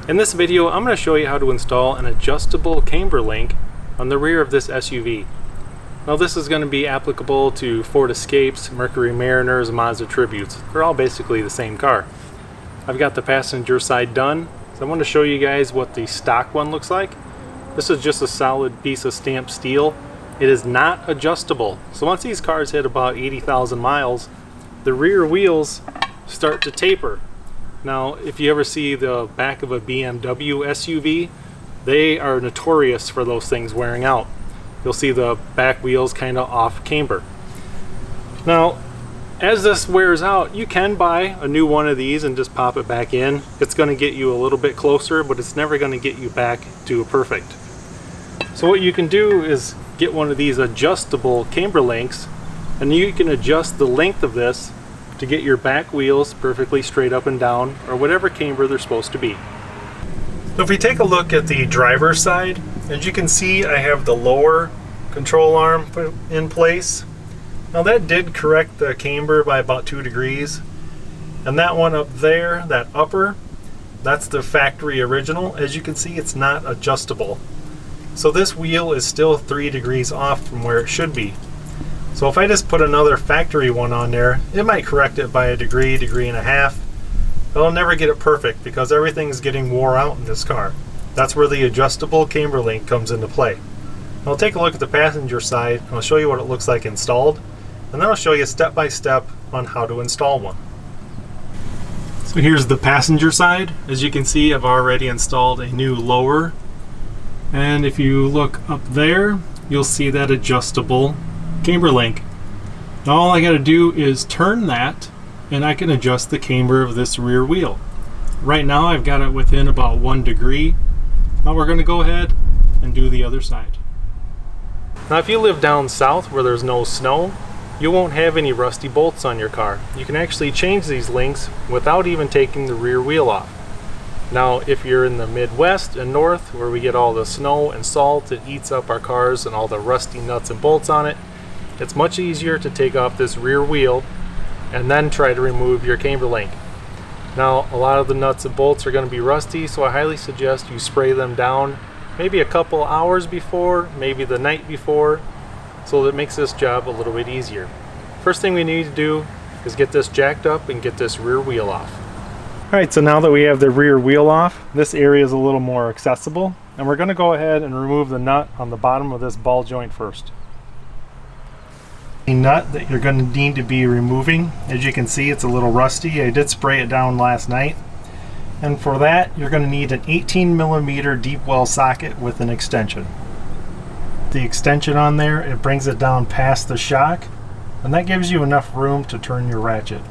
In this video, I'm going to show you how to install an adjustable camber link on the rear of this SUV. Now this is going to be applicable to Ford Escapes, Mercury Mariners, Mazda Tributes. They're all basically the same car. I've got the passenger side done, so I want to show you guys what the stock one looks like. This is just a solid piece of stamped steel. It is not adjustable. So once these cars hit about 80,000 miles, the rear wheels start to taper. Now, if you ever see the back of a BMW SUV, they are notorious for those things wearing out. You'll see the back wheels kind of off camber. Now, as this wears out, you can buy a new one of these and just pop it back in. It's going to get you a little bit closer, but it's never going to get you back to a perfect. So what you can do is get one of these adjustable camber links, and you can adjust the length of this to get your back wheels perfectly straight up and down, or whatever camber they're supposed to be. So if we take a look at the driver's side, as you can see, I have the lower control arm put in place. Now that did correct the camber by about 2 degrees. And that one up there, that upper, that's the factory original. As you can see, it's not adjustable. So this wheel is still 3 degrees off from where it should be. So if I just put another factory one on there, it might correct it by a degree, degree and a half. But I'll never get it perfect because everything's getting wore out in this car. That's where the adjustable camber link comes into play. I'll take a look at the passenger side and I'll show you what it looks like installed. And then I'll show you step by step on how to install one. So here's the passenger side. As you can see, I've already installed a new lower. And if you look up there, you'll see that adjustable camber link. Now all I got to do is turn that and I can adjust the camber of this rear wheel. Right now I've got it within about 1 degree. Now we're going to go ahead and do the other side. Now if you live down south where there's no snow, you won't have any rusty bolts on your car. You can actually change these links without even taking the rear wheel off. Now if you're in the Midwest and North where we get all the snow and salt, it eats up our cars and all the rusty nuts and bolts on it, it's much easier to take off this rear wheel and then try to remove your camber link. Now a lot of the nuts and bolts are going to be rusty, so I highly suggest you spray them down maybe a couple hours before, maybe the night before, so that it makes this job a little bit easier. First thing we need to do is get this jacked up and get this rear wheel off. Alright, so now that we have the rear wheel off, this area is a little more accessible, and we're going to go ahead and remove the nut on the bottom of this ball joint first. The nut that you're going to need to be removing, as you can see, it's a little rusty. I did spray it down last night. And for that, you're going to need an 18mm deep well socket with an extension. The extension on there, it brings it down past the shock, and that gives you enough room to turn your ratchet.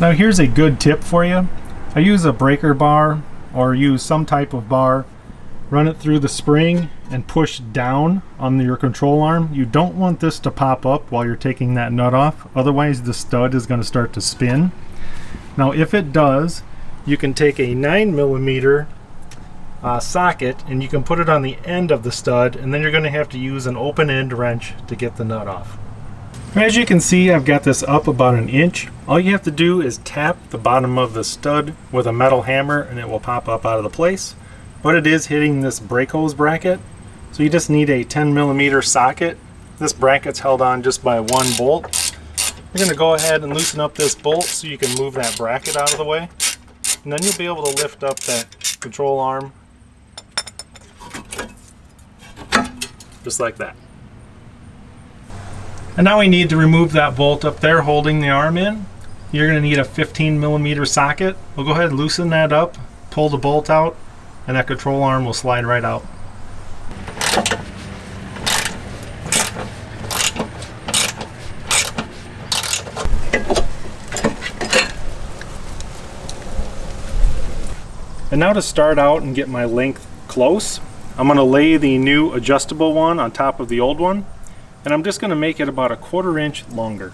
Now here's a good tip for you. I use a breaker bar or use some type of bar, run it through the spring and push down on your control arm. You don't want this to pop up while you're taking that nut off, otherwise the stud is going to start to spin. Now if it does, you can take a 9mm socket and you can put it on the end of the stud, and then you're going to have to use an open end wrench to get the nut off. As you can see, I've got this up about 1 inch. All you have to do is tap the bottom of the stud with a metal hammer and it will pop up out of the place. But it is hitting this brake hose bracket, so you just need a 10mm socket. This bracket's held on just by 1 bolt. You're going to go ahead and loosen up this bolt so you can move that bracket out of the way. And then you'll be able to lift up that control arm just like that. And now we need to remove that bolt up there holding the arm in. You're going to need a 15mm socket. We'll go ahead and loosen that up, pull the bolt out, and that control arm will slide right out. And now to start out and get my length close, I'm going to lay the new adjustable one on top of the old one. And I'm just going to make it about a 1/4 inch longer.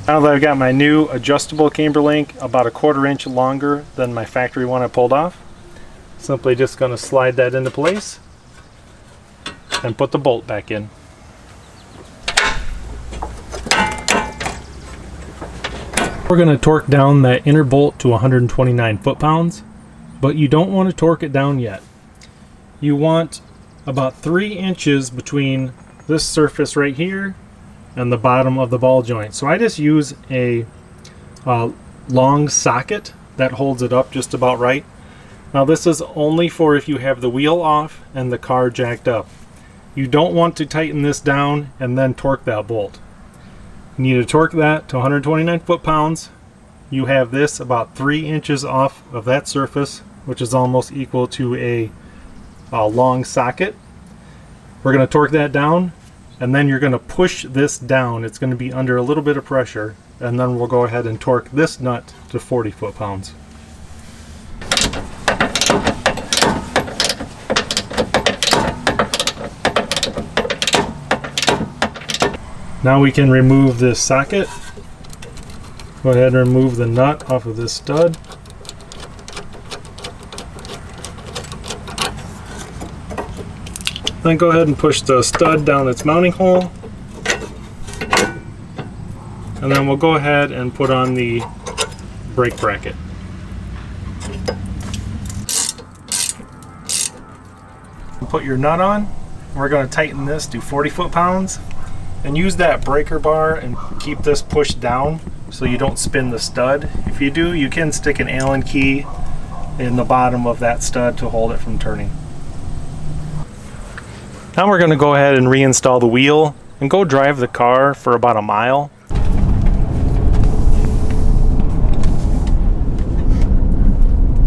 Now that I've got my new adjustable camber link about a 1/4 inch longer than my factory one I pulled off, simply just going to slide that into place. and put the bolt back in. We're going to torque down that inner bolt to 129 foot-pounds, but you don't want to torque it down yet. You want about 3 inches between this surface right here and the bottom of the ball joint. So I just use a long socket that holds it up just about right. Now this is only for if you have the wheel off and the car jacked up. You don't want to tighten this down and then torque that bolt. You need to torque that to 129 foot-pounds. You have this about 3 inches off of that surface, which is almost equal to a long socket. We're going to torque that down, and then you're going to push this down. It's going to be under a little bit of pressure, and then we'll go ahead and torque this nut to 40 foot-pounds. Now we can remove this socket. Go ahead and remove the nut off of this stud. Then go ahead and push the stud down its mounting hole. And then we'll go ahead and put on the brake bracket. Put your nut on. We're going to tighten this to 40 foot-pounds. And use that breaker bar and keep this pushed down so you don't spin the stud. If you do, you can stick an Allen key in the bottom of that stud to hold it from turning. Now we're going to go ahead and reinstall the wheel and go drive the car for about a mile.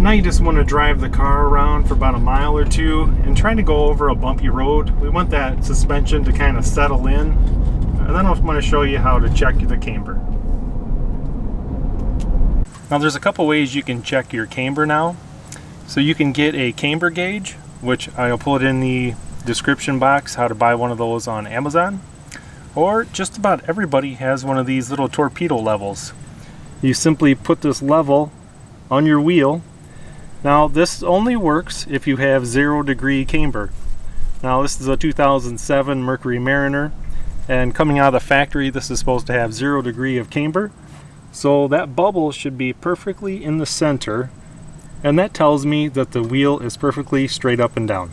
Now you just want to drive the car around for about a mile or two and trying to go over a bumpy road. We want that suspension to kind of settle in. And then I'm going to show you how to check the camber. Now there's a couple ways you can check your camber now. So you can get a camber gauge, which I'll put in the description box how to buy one of those on Amazon. Or just about everybody has one of these little torpedo levels. You simply put this level on your wheel. Now this only works if you have 0-degree camber. Now this is a 2007 Mercury Mariner, and coming out of the factory this is supposed to have 0 degree of camber. So that bubble should be perfectly in the center, and that tells me that the wheel is perfectly straight up and down.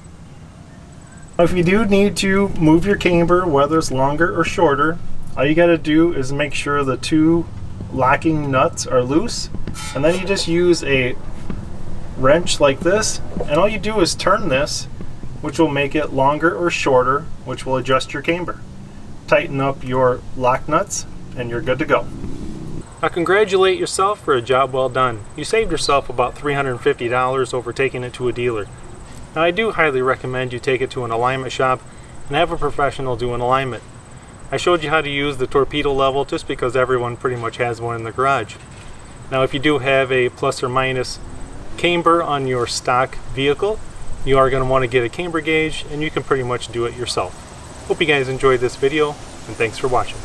If you do need to move your camber, whether it's longer or shorter, all you got to do is make sure the 2 locking nuts are loose, and then you just use a wrench like this, and all you do is turn this, which will make it longer or shorter, which will adjust your camber. Tighten up your lock nuts and you're good to go. Now congratulate yourself for a job well done. You saved yourself about $350 over taking it to a dealer. Now I do highly recommend you take it to an alignment shop and have a professional do an alignment. I showed you how to use the torpedo level just because everyone pretty much has one in the garage. Now if you do have a plus or minus camber on your stock vehicle, you are going to want to get a camber gauge, and you can pretty much do it yourself. Hope you guys enjoyed this video, and thanks for watching.